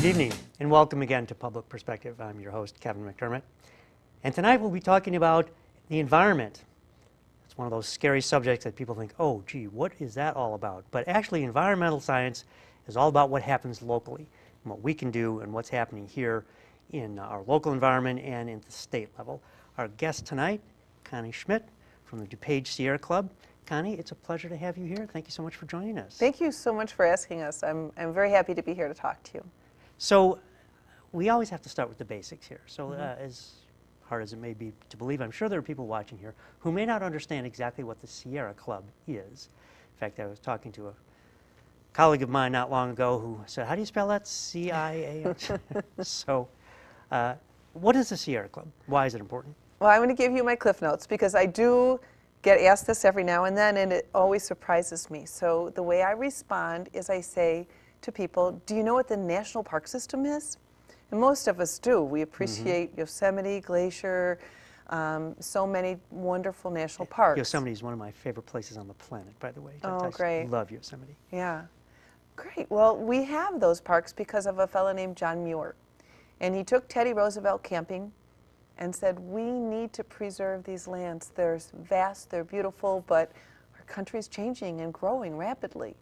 Good evening, and welcome again to Public Perspective. I'm your host, Kevin McDermott. And tonight we'll be talking about the environment. It's one of those scary subjects that people think, oh, gee, what is that all about? But actually, environmental science is all about what happens locally, and what we can do, and what's happening here in our local environment and in the state level. Our guest tonight, Connie Schmidt from the DuPage Sierra Club. Connie, it's a pleasure to have you here. Thank you so much for joining us. Thank you so much for asking us. I'm very happy to be here to talk to you. So we always have to start with the basics here. So as hard as it may be to believe, I'm sure there are people watching here who may not understand exactly what the Sierra Club is. In fact, I was talking to a colleague of mine not long ago who said, how do you spell that? CIA? So what is the Sierra Club? Why is it important? Well, I'm going to give you my Cliff Notes because I do get asked this every now and then, and it always surprises me. So the way I respond is I say to people, do you know what the National Park System is? And most of us do. We appreciate Yosemite, Glacier, so many wonderful national parks. Yosemite is one of my favorite places on the planet, by the way. Oh, great. I love Yosemite. Yeah. Great. Well, we have those parks because of a fellow named John Muir. And he took Teddy Roosevelt camping and said, we need to preserve these lands. They're vast, they're beautiful, but our country's changing and growing rapidly.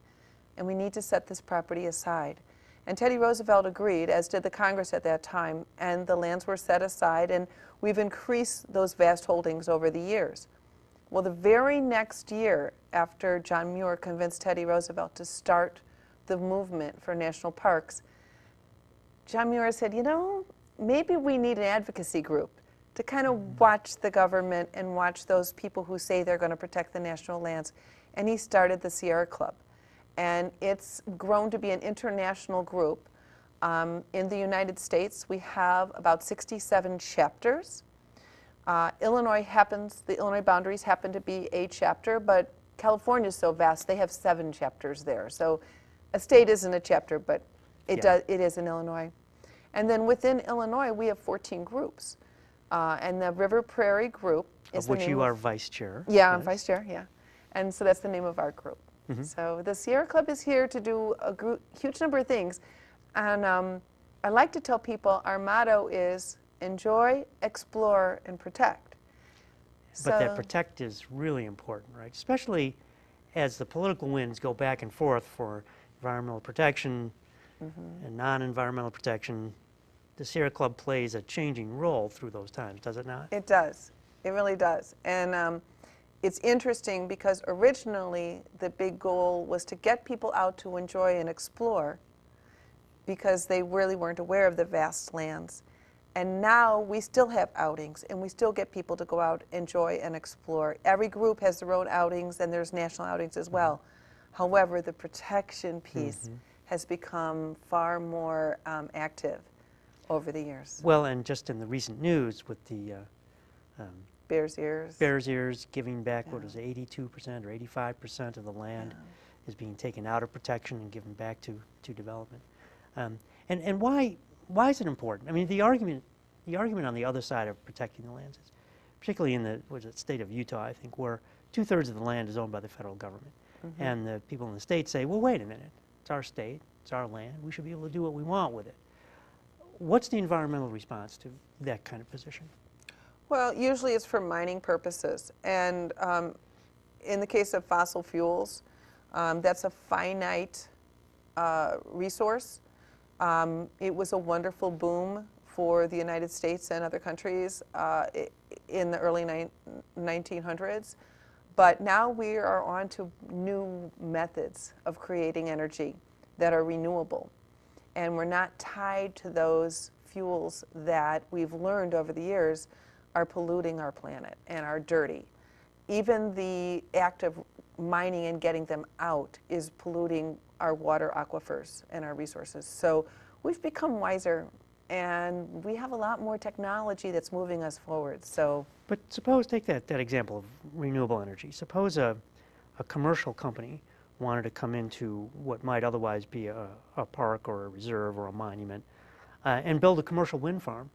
And we need to set this property aside. And Teddy Roosevelt agreed, as did the Congress at that time, and the lands were set aside, and we've increased those vast holdings over the years. Well, the very next year, after John Muir convinced Teddy Roosevelt to start the movement for national parks, John Muir said, you know, maybe we need an advocacy group to kind of watch the government and watch those people who say they're going to protect the national lands. And he started the Sierra Club. And it's grown to be an international group. In the United States, we have about 67 chapters. The Illinois boundaries happen to be a chapter, but California is so vast, they have 7 chapters there. So a state isn't a chapter, but it is in Illinois. And then within Illinois, we have 14 groups. And the River Prairie group is the name of which you are vice chair. Yeah, I'm vice chair, yeah. And so that's the name of our group. So the Sierra Club is here to do a huge number of things. And I like to tell people our motto is enjoy, explore, and protect. But that protect is really important, right? Especially as the political winds go back and forth for environmental protection and non-environmental protection. The Sierra Club plays a changing role through those times, does it not? It does. It really does. And it's interesting because originally the big goal was to get people out to enjoy and explore because they really weren't aware of the vast lands. And now we still have outings and we still get people to go out, enjoy, and explore. Every group has their own outings and there's national outings as well. However, the protection piece has become far more active over the years. Well, and just in the recent news with the Bears Ears. Bears Ears giving back, what is it, 82% or 85% of the land is being taken out of protection and given back to development. And why is it important? I mean, the argument on the other side of protecting the lands is, particularly in the state of Utah, I think, where 2/3 of the land is owned by the federal government. And the people in the state say, well, wait a minute, it's our state, it's our land, we should be able to do what we want with it. What's the environmental response to that kind of position? Well, usually it's for mining purposes. And in the case of fossil fuels, that's a finite resource. It was a wonderful boom for the United States and other countries in the early 1900s. But now we are on to new methods of creating energy that are renewable. And we're not tied to those fuels that we've learned over the years are polluting our planet and are dirty. Even the act of mining and getting them out is polluting our water aquifers and our resources. So we've become wiser and we have a lot more technology that's moving us forward. So, but suppose, take that example of renewable energy. Suppose a commercial company wanted to come into what might otherwise be a park or a reserve or a monument and build a commercial wind farm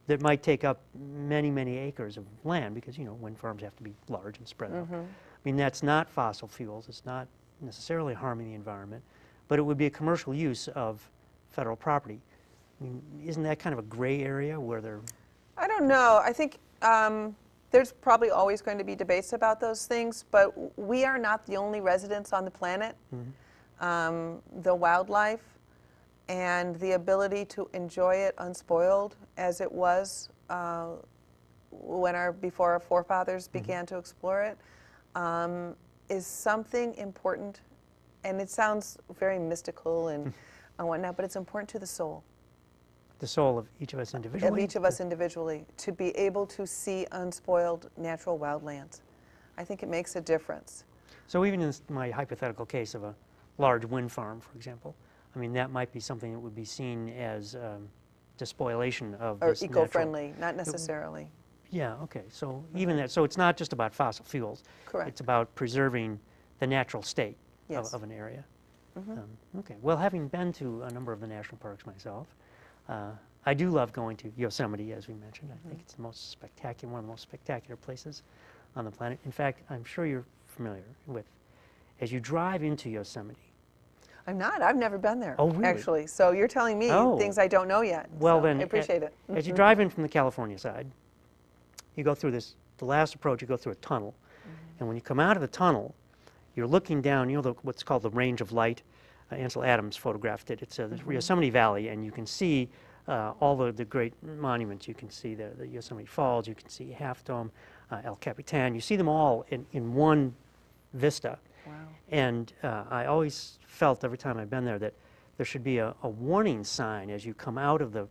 that might take up many, many acres of land because, you know, wind farms have to be large and spread out. I mean, that's not fossil fuels. It's not necessarily harming the environment, but it would be a commercial use of federal property. I mean, isn't that kind of a gray area where they're, I don't know. I think there's probably always going to be debates about those things, but we are not the only residents on the planet. The wildlife and the ability to enjoy it unspoiled as it was before our forefathers began to explore it, is something important. And it sounds very mystical and whatnot, but it's important to the soul. the soul of each of us individually? Of each of us individually, to be able to see unspoiled natural wildlands. I think it makes a difference. So even in my hypothetical case of a large wind farm, for example, I mean, that might be something that would be seen as despoilation of Or this eco-friendly, not necessarily. Yeah, okay. So even that, so it's not just about fossil fuels. Correct. It's about preserving the natural state Yes. of an area. Okay. Well, having been to a number of the national parks myself, I do love going to Yosemite, as we mentioned. I think it's the most spectacular, one of the most spectacular places on the planet. In fact, I'm sure you're familiar with, as you drive into Yosemite. I'm not. I've never been there, Oh, really? actually. So you're telling me Oh. things I don't know yet. Well, so then, I appreciate it. As you drive in from the California side, you go through this, the last approach, you go through a tunnel. And when you come out of the tunnel, you're looking down, you know, what's called the range of light. Ansel Adams photographed it. It's the Yosemite Valley, and you can see all the great monuments. You can see the Yosemite Falls, you can see Half Dome, El Capitan. You see them all in one vista. Wow. And I always felt every time I've been there that there should be a warning sign as you come out of the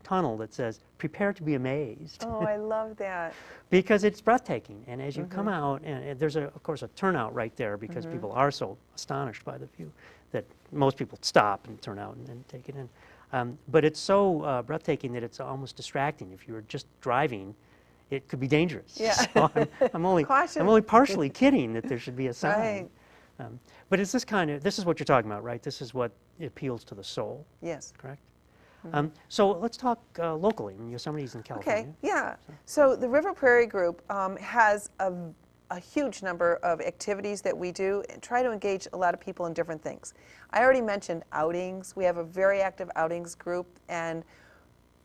tunnel that says, prepare to be amazed. Oh, I love that. Because it's breathtaking. And as you come out, and there's, of course, a turnout right there because people are so astonished by the view that most people stop and turn out and take it in. But it's so breathtaking that it's almost distracting. If you were just driving, it could be dangerous. Yeah. So I'm only Caution. partially kidding that there should be a sign. Right. But it's this is what you're talking about, right? This is what appeals to the soul, Yes. correct? So let's talk locally. I mean, Yosemite's in California. Okay, yeah. So the River Prairie Group has a huge number of activities that we do and try to engage a lot of people in different things. I already mentioned outings. We have a very active outings group, and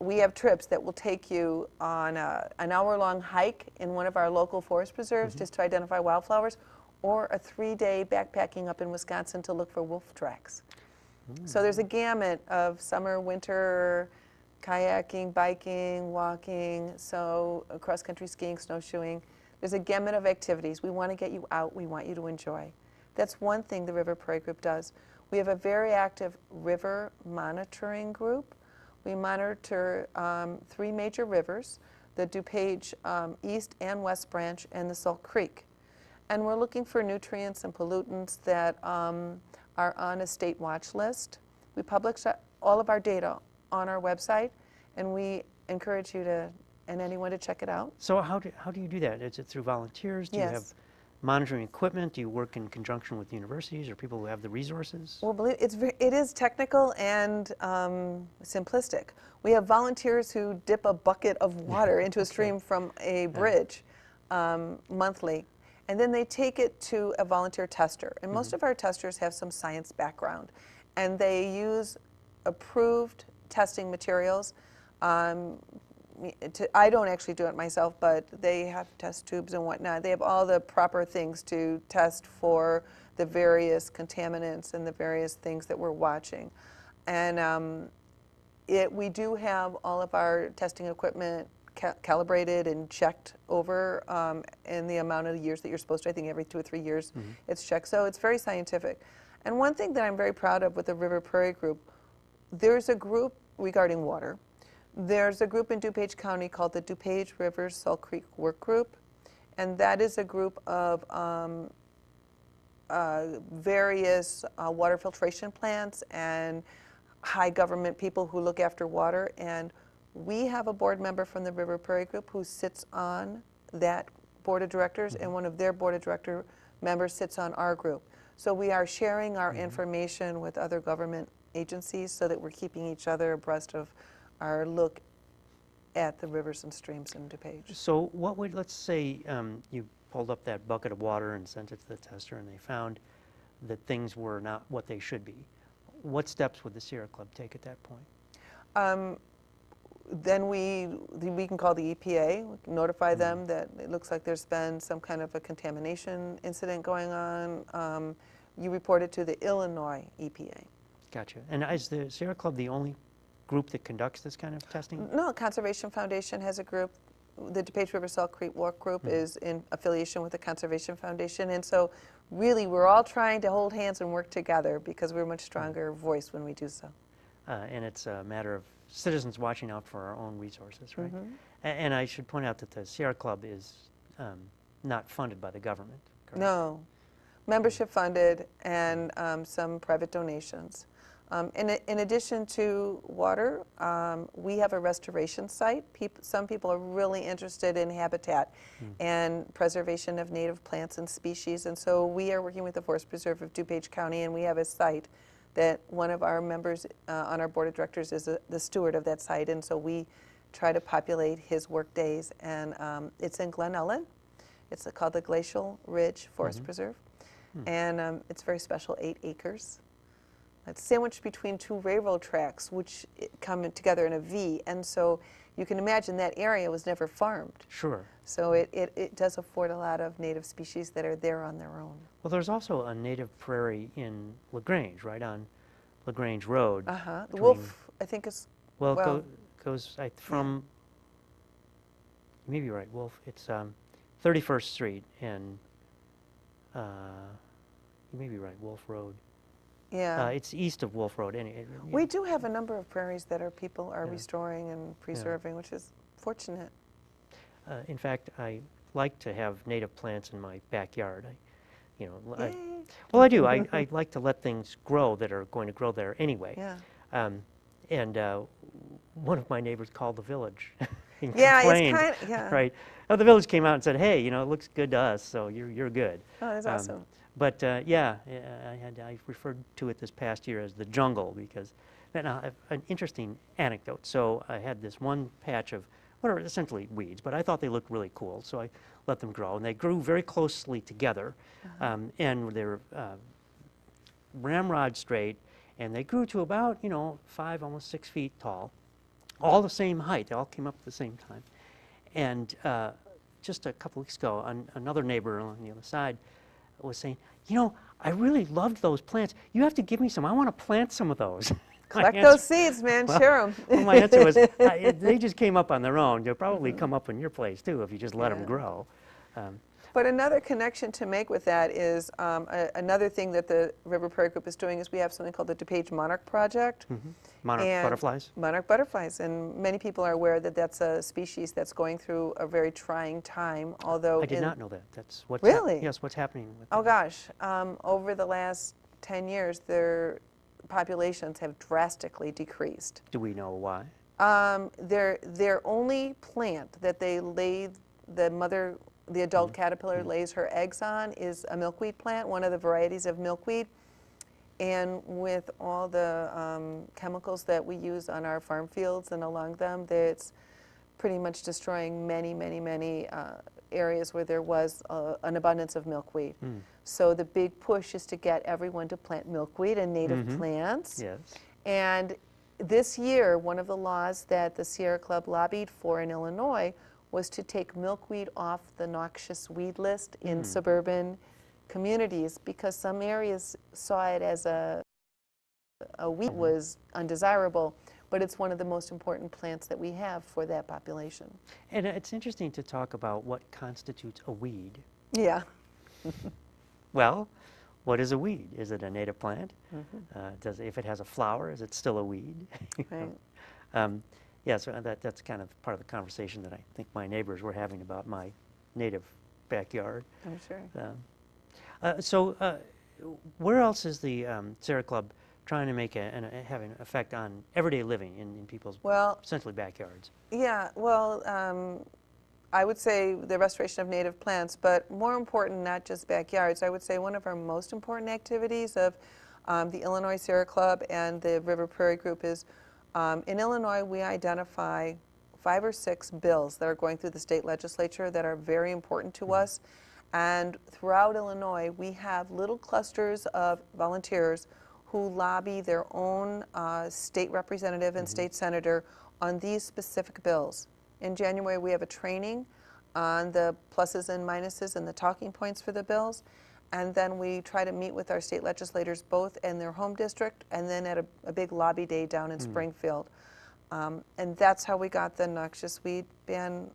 we have trips that will take you on an hour-long hike in one of our local forest preserves just to identify wildflowers, or a 3-day backpacking up in Wisconsin to look for wolf tracks. So there's a gamut of summer, winter, kayaking, biking, walking, so cross-country skiing, snowshoeing. There's a gamut of activities. We want to get you out. We want you to enjoy. That's one thing the River Prairie Group does. We have a very active river monitoring group. We monitor 3 major rivers, the DuPage East and West Branch and the Salt Creek. And we're looking for nutrients and pollutants that are on a state watch list. We publish all of our data on our website, and we encourage you to, and anyone to check it out. So how do you do that? Is it through volunteers? Do you have Yes. monitoring equipment? Do you work in conjunction with universities or people who have the resources? Well, it is technical and simplistic. We have volunteers who dip a bucket of water into a stream from a bridge monthly, and then they take it to a volunteer tester. And most of our testers have some science background, and they use approved testing materials. I don't actually do it myself, but they have test tubes and whatnot. They have all the proper things to test for the various contaminants and the various things that we're watching. And we do have all of our testing equipment calibrated and checked over in the amount of years that you're supposed to. I think every 2 or 3 years it's checked. So it's very scientific. And one thing that I'm very proud of with the River Prairie Group, there's a group regarding water. There's a group in DuPage County called the DuPage River Salt Creek Work Group, and that is a group of various water filtration plants and high government people who look after water. And we have a board member from the River Prairie Group who sits on that board of directors, and one of their board of director members sits on our group. So we are sharing our information with other government agencies so that we're keeping each other abreast of our look at the rivers and streams in DuPage. So what would, let's say you pulled up that bucket of water and sent it to the tester and they found that things were not what they should be. what steps would the Sierra Club take at that point? Then we can call the EPA, we can notify them that it looks like there's been some kind of a contamination incident going on. You report it to the Illinois EPA. Gotcha. And is the Sierra Club the only group that conducts this kind of testing? No, Conservation Foundation has a group. The DuPage River Salt Creek Walk Group is in affiliation with the Conservation Foundation, and so really we're all trying to hold hands and work together because we're a much stronger voice when we do so. And it's a matter of citizens watching out for our own resources, right? And I should point out that the Sierra Club is not funded by the government, correct? No, membership funded and some private donations. In addition to water, we have a restoration site. Some people are really interested in habitat and preservation of native plants and species, and so we are working with the Forest Preserve of DuPage County, and we have a site that one of our members on our board of directors is the steward of that site, and so we try to populate his work days, and it's in Glen Ellen. It's called the Glacial Ridge Forest Preserve, and it's very special, 8 acres. It's sandwiched between 2 railroad tracks, which come together in a V, and so you can imagine that area was never farmed. Sure. So it does afford a lot of native species that are there on their own. Well, there's also a native prairie in LaGrange, right on LaGrange Road. The Wolf, I think, is, Well, it goes from, you may be right, Wolf, it's 31st Street and, you may be right, Wolf Road. yeah. It's east of Wolf Road. We do have a number of prairies that people are restoring and preserving, which is fortunate. In fact, I like to have native plants in my backyard. Well, I do. I like to let things grow that are going to grow there anyway. Yeah. And one of my neighbors called the village and Yeah, complained. it's kind of, yeah. Right. Oh, the village came out and said, "Hey, it looks good to us, so you're good." Oh, that's awesome. But yeah, I referred to it this past year as the jungle because now an interesting anecdote. So I had this one patch of what are essentially weeds, but I thought they looked really cool, so I let them grow, and they grew very closely together, and they're ramrod straight, and they grew to about 5, almost 6 feet tall, all the same height. They all came up at the same time, and just a couple weeks ago, another neighbor on the other side was saying, I really loved those plants. You have to give me some. I want to plant some of those. Collect those seeds, man. Share them. Well, my answer was, they just came up on their own. They'll probably come up in your place, too, if you just let them grow. But another connection to make with that is another thing that the River Prairie Group is doing is we have something called the DuPage Monarch Project. Monarch butterflies? Monarch butterflies. And many people are aware that that's a species that's going through a very trying time, although I did not know that. That's what's Really? Yes, what's happening with Oh, them? gosh. Over the last 10 years, their populations have drastically decreased. Do we know why? Their only plant that they lay the adult caterpillar lays her eggs on is a milkweed plant, one of the varieties of milkweed. And with all the chemicals that we use on our farm fields and along them, it's pretty much destroying many, many, many areas where there was an abundance of milkweed. So the big push is to get everyone to plant milkweed and native plants. Yes. And this year, one of the laws that the Sierra Club lobbied for in Illinois was to take milkweed off the noxious weed list in suburban communities because some areas saw it as a weed was undesirable, but it's one of the most important plants that we have for that population. And it's interesting to talk about what constitutes a weed. Yeah. Well, what is a weed? Is it a native plant? If it has a flower, is it still a weed? Right. Yeah, so that's kind of part of the conversation that I think my neighbors were having about my native backyard. I'm sure. So where else is the Sierra Club trying to make having an effect on everyday living in people's essentially backyards? Yeah, well, I would say the restoration of native plants, but more important, not just backyards. I would say one of our most important activities of the Illinois Sierra Club and the River Prairie Group is in Illinois, we identify 5 or 6 bills that are going through the state legislature that are very important to us. And throughout Illinois, we have little clusters of volunteers who lobby their own state representative and state senator on these specific bills. In January, we have a training on the pluses and minuses and the talking points for the bills. And then we try to meet with our state legislators both in their home district and then at a big lobby day down in Springfield. And that's how we got the noxious weed ban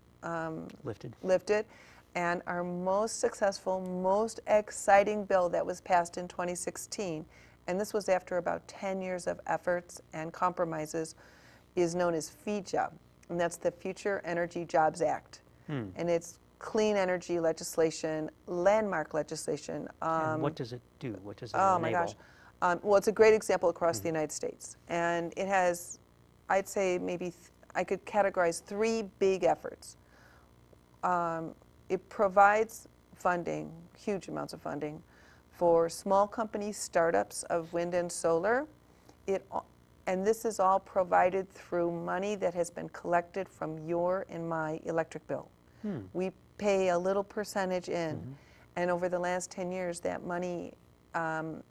lifted. And our most successful, most exciting bill that was passed in 2016, and this was after about 10 years of efforts and compromises, is known as FEJA, and that's the Future Energy Jobs Act. And it's clean energy legislation, landmark legislation. And what does it do? What does it Oh enable? my gosh. Well, it's a great example across the United States. And it has, I'd say maybe, I could categorize 3 big efforts. It provides funding, huge amounts of funding, for small companies, startups of wind and solar. And this is all provided through money that has been collected from your and my electric bill. We pay a little percentage in, and over the last 10 years, that money,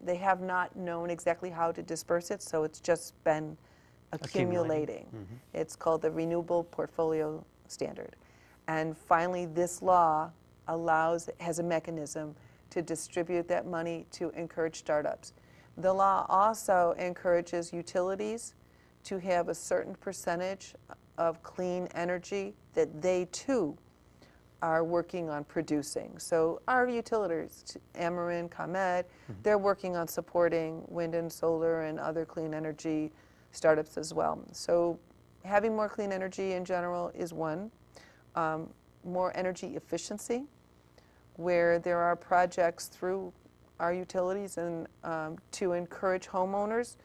they have not known exactly how to disperse it, so it's just been accumulating. It's called the Renewable Portfolio Standard. And finally, this law has a mechanism to distribute that money to encourage startups. The law also encourages utilities to have a certain percentage of clean energy that they too are working on producing. So our utilities, Ameren, ComEd, they're working on supporting wind and solar and other clean energy startups as well. So having more clean energy in general is one. More energy efficiency, where there are projects through our utilities and to encourage homeowners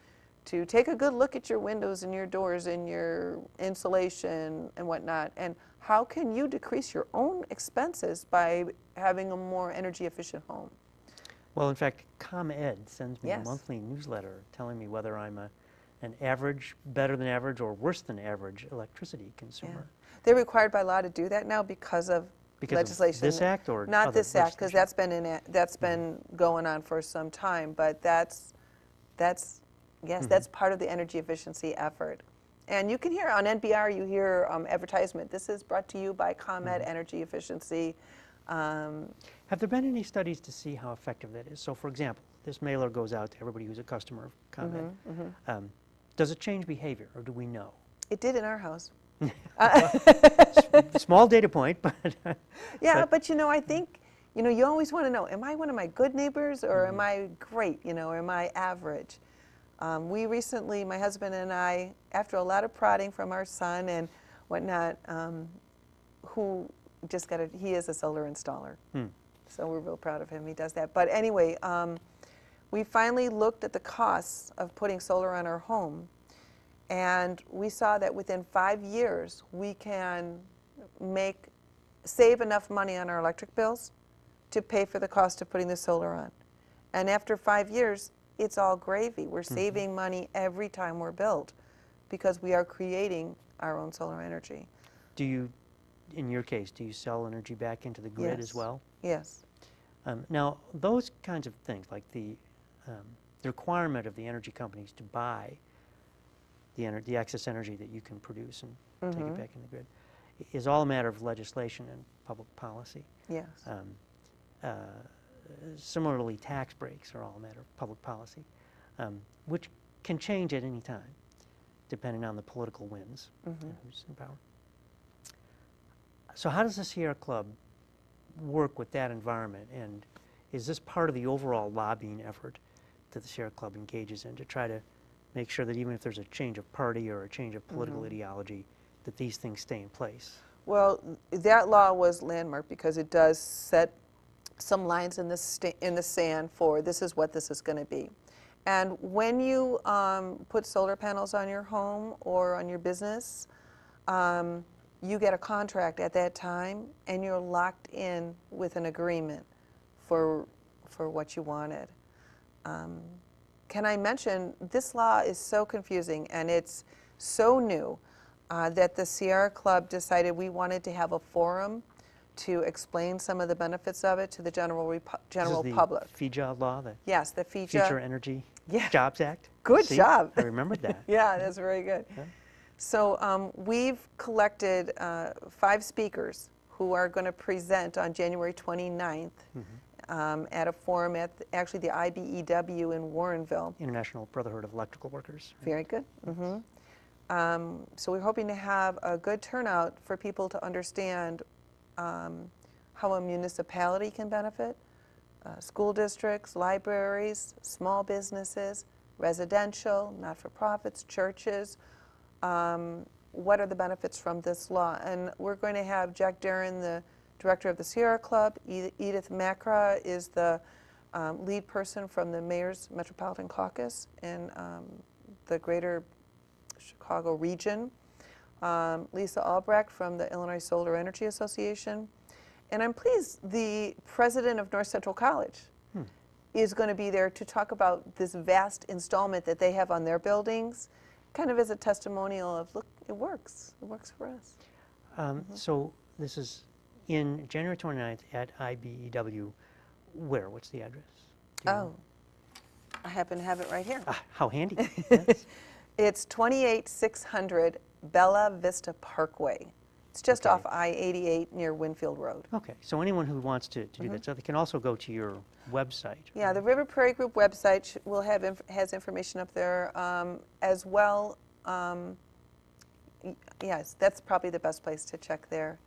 to take a good look at your windows and your doors and your insulation and whatnot, and how can you decrease your own expenses by having a more energy efficient home? Well, in fact, ComEd sends me a Yes. monthly newsletter telling me whether I'm an average, better than average, or worse than average electricity consumer. They're required by law to do that now because of Because legislation. of this act or not other this act, because legislation? that's been going on for some time. But that's part of the energy efficiency effort. And you can hear on NPR, you hear advertisement. This is brought to you by ComEd Energy Efficiency. Have there been any studies to see how effective that is? So, for example, this mailer goes out to everybody who's a customer of ComEd. Does it change behavior, or do we know? It did in our house. Small data point, but Yeah, but I think, you always want to know, am I one of my good neighbors or am I great, or am I average? We recently, my husband and I, after a lot of prodding from our son and whatnot, who just he is a solar installer. So we're real proud of him, he does that. But anyway, we finally looked at the costs of putting solar on our home, and we saw that within 5 years, we can save enough money on our electric bills to pay for the cost of putting the solar on. And after 5 years, it's all gravy. We're saving money every time we're billed because we are creating our own solar energy. do you, in your case, do you sell energy back into the grid as Yes. well? Yes. Now, those kinds of things, like the requirement of the energy companies to buy the excess energy that you can produce and take it back in the grid, is all a matter of legislation and public policy. Yes. Similarly, tax breaks are all a matter of public policy, which can change at any time, depending on the political winds and who's in power. So how does the Sierra Club work with that environment, and is this part of the overall lobbying effort that the Sierra Club engages in to try to make sure that even if there's a change of party or a change of political ideology, that these things stay in place? Well, that law was landmark because it does set some lines in the sand for this is what this is going to be. And when you put solar panels on your home or on your business, you get a contract at that time, and you're locked in with an agreement for what you wanted. Can I mention, this law is so confusing and it's so new that the Sierra Club decided we wanted to have a forum to explain some of the benefits of it to the general This is the public. FEJA law, the Yes, the Future Future Energy. Yeah. Jobs Act. Good See? job. I remembered that. Yeah, that's very good. Yeah. So we've collected 5 speakers who are going to present on January 29th at a forum at actually the IBEW in Warrenville. International Brotherhood of Electrical Workers. Very good. So we're hoping to have a good turnout for people to understand how a municipality can benefit, school districts, libraries, small businesses, residential, not-for-profits, churches. What are the benefits from this law? And we're going to have Jack Darren, the director of the Sierra Club. Edith Macra is the lead person from the Mayor's Metropolitan Caucus in the greater Chicago region. Lisa Albrecht from the Illinois Solar Energy Association. And I'm pleased the president of North Central College is going to be there to talk about this vast installment that they have on their buildings, kind of as a testimonial of, look, it works for us. So this is in January 29th at IBEW. Where? What's the address? Do you know? I happen to have it right here. Ah, how handy. Yes. It's 28600 Bella Vista Parkway. It's just Okay. off I-88 near Winfield Road. Okay, so anyone who wants to do that, so they can also go to your website. Yeah, the River Prairie Group website will have has information up there as well. Yes, that's probably the best place to check there.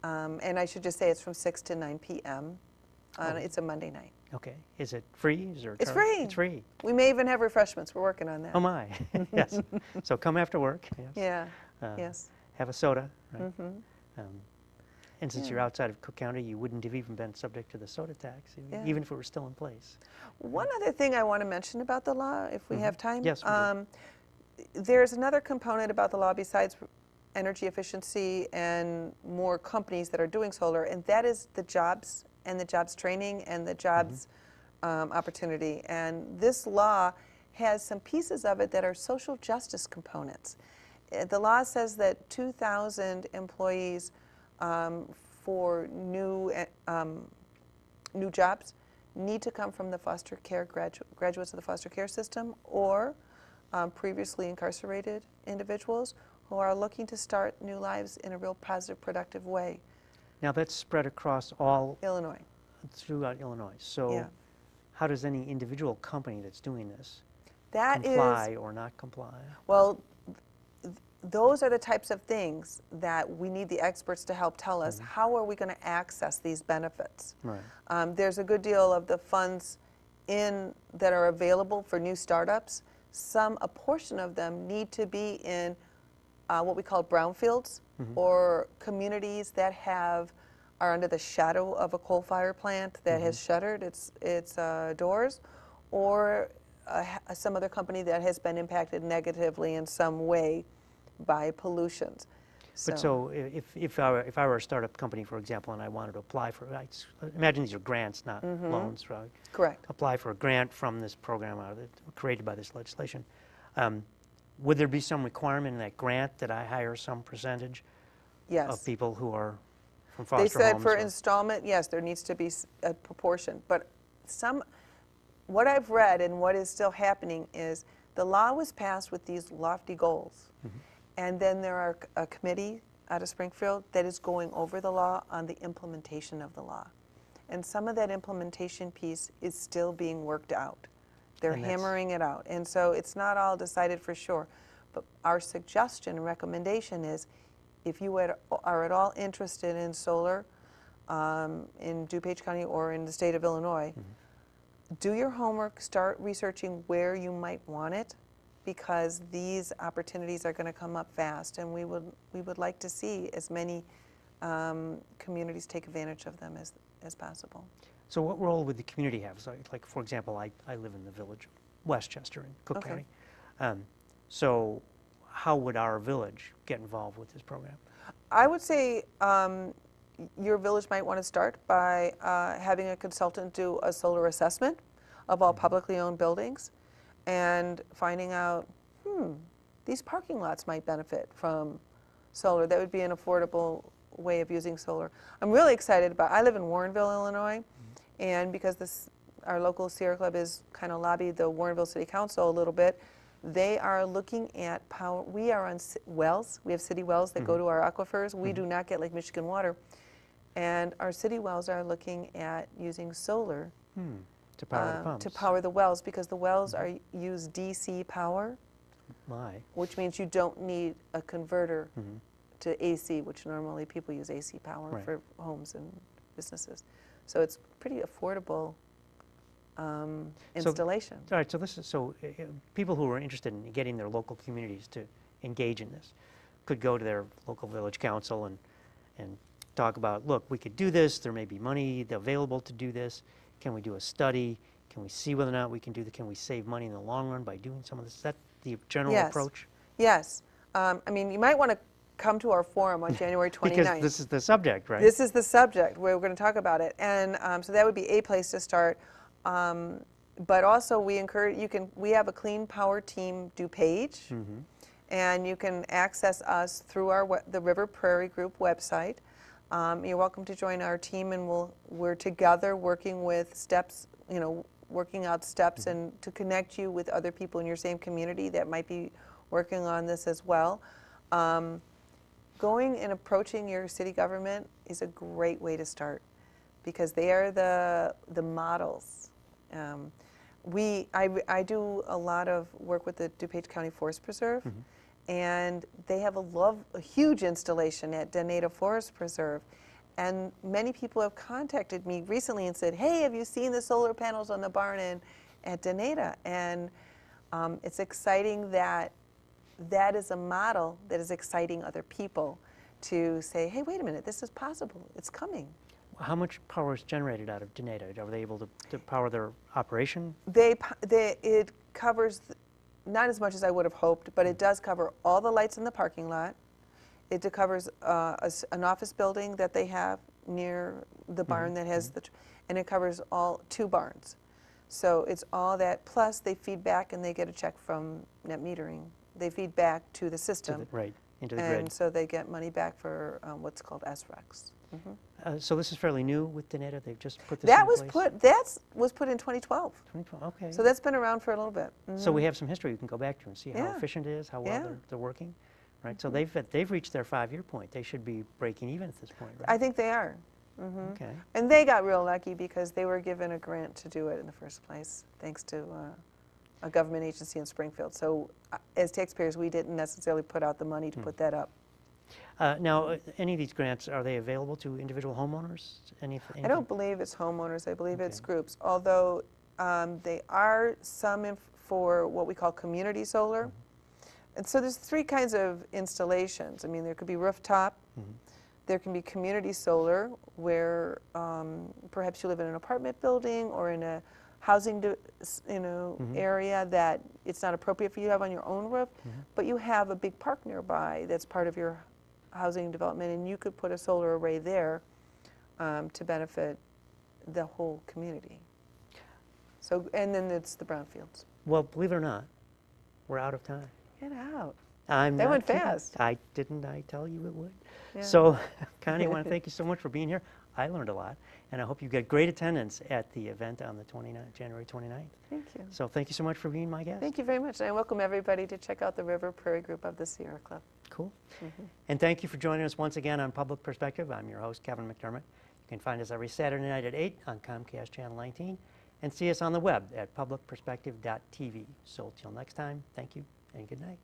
And I should just say it's from 6 to 9 p.m. It's a Monday night. Okay, is it free? Is there a It's charge? free. It's free. We may even have refreshments. We're working on that. Oh my, yes. So come after work. Yes. Yeah, Yes. yes. Have a soda, right? And since Yeah. you're outside of Cook County, you wouldn't have even been subject to the soda tax, Yeah. even if it were still in place. One other thing I want to mention about the law, if we have time. Yes, we do. There's another component about the law besides energy efficiency and more companies that are doing solar, and that is the jobs and the jobs training and the jobs opportunity. And this law has some pieces of it that are social justice components. The law says that 2,000 employees for new jobs need to come from the foster care graduates of the foster care system or previously incarcerated individuals who are looking to start new lives in a real positive, productive way. Now that's spread across all Illinois. throughout Illinois. So Yeah. how does any individual company that's doing this That comply is, or not comply? well, those are the types of things that we need the experts to help tell us. How are we going to access these benefits? Right. There's a good deal of the funds that are available for new startups. A portion of them need to be in what we call brownfields or communities that are under the shadow of a coal-fired plant that has shuttered its doors, or some other company that has been impacted negatively in some way by pollutions. But so if I were a startup company, for example, and I wanted to apply for, imagine these are grants, not loans, right? Correct. Apply for a grant from this program created by this legislation. Would there be some requirement in that grant that I hire some percentage Yes. of people who are from They foster said homes? for or- installment, yes, there needs to be a proportion. But what I've read and what is still happening is the law was passed with these lofty goals. And then there are a committee out of Springfield that is going over the law on the implementation of the law. And some of that implementation piece is still being worked out. They're And that's- hammering it out. And so it's not all decided for sure. But our suggestion and recommendation is if you are at all interested in solar in DuPage County or in the state of Illinois, do your homework, start researching where you might want it, because these opportunities are going to come up fast, and we would like to see as many communities take advantage of them as possible. So what role would the community have? So, like, for example, I live in the village of Westchester in Cook Okay. County. So how would our village get involved with this program? I would say your village might want to start by having a consultant do a solar assessment of all publicly owned buildings and finding out, these parking lots might benefit from solar. That would be an affordable way of using solar. I'm really excited I live in Warrenville, Illinois, and because our local Sierra Club is kind of lobbied the Warrenville City Council a little bit. They are looking at power. We are on wells. We have city wells that go to our aquifers. We do not get Lake Michigan water. And our city wells are looking at using solar To power the pumps. to power the wells, because the wells are use DC power, My. which means you don't need a converter to AC, which normally people use AC power Right. for homes and businesses. So it's pretty affordable installation. All right, so this is, people who are interested in getting their local communities to engage in this could go to their local village council and talk about, look, we could do this, there may be money available to do this, can we do a study, can we see whether or not we can do that, can we save money in the long run by doing some of this? Is that the general Yes. approach? Yes. I mean, you might want to come to our forum on January 29th. Because this is the subject, right? This is the subject where we're going to talk about it, and so that would be a place to start. But also, we encourage we have a Clean Power Team page, and you can access us through the River Prairie Group website. You're welcome to join our team, and we're together working with steps, working out steps and to connect you with other people in your same community that might be working on this as well. Going and approaching your city government is a great way to start, because they are the models. I do a lot of work with the DuPage County Forest Preserve, and they have a huge installation at Denata Forest Preserve. And many people have contacted me recently and said, hey, have you seen the solar panels on the barn at Denata? And it's exciting that is a model that is exciting other people to say, hey, wait a minute, this is possible, it's coming. How much power is generated out of Denata? Are they able to power their operation? It covers, not as much as I would have hoped, but it does cover all the lights in the parking lot. It covers an office building that they have near the barn that has and it covers all 2 barns. So it's all that, plus they feed back and they get a check from net metering. They feed back to the system. Right, into the and grid. so they get money back for what's called SRECs. So this is fairly new with Denata? They've just put this That in was place? was put in 2012. 2012, okay. So that's been around for a little bit. So we have some history you can go back to and see how Yeah. efficient it is, how well Yeah. they're working, right? So they've reached their 5-year point. They should be breaking even at this point, right? I think they are. Okay. And they got real lucky because they were given a grant to do it in the first place, thanks to a government agency in Springfield. So as taxpayers, we didn't necessarily put out the money to put that up. Now, any of these grants, are they available to individual homeowners? I don't believe it's homeowners. I believe it's Okay. groups, although they are some for what we call community solar. And so there's 3 kinds of installations. I mean, there could be rooftop. There can be community solar, where perhaps you live in an apartment building or in a housing area that it's not appropriate for you to have on your own roof, but you have a big park nearby that's part of your housing development, and you could put a solar array there to benefit the whole community. So, and then it's the brownfields. Well, believe it or not, we're out of time. Get out. I'm That not went kidding. fast. I tell you it would? Yeah. So, Connie, I want to thank you so much for being here. I learned a lot, and I hope you get great attendance at the event on the January 29th. Thank you. So thank you so much for being my guest. Thank you very much. And I welcome everybody to check out the River Prairie Group of the Sierra Club. Cool. And thank you for joining us once again on Public Perspective. I'm your host, Kevin McDermott. You can find us every Saturday night at 8 on Comcast Channel 19 and see us on the web at publicperspective.tv. So till next time, thank you and good night.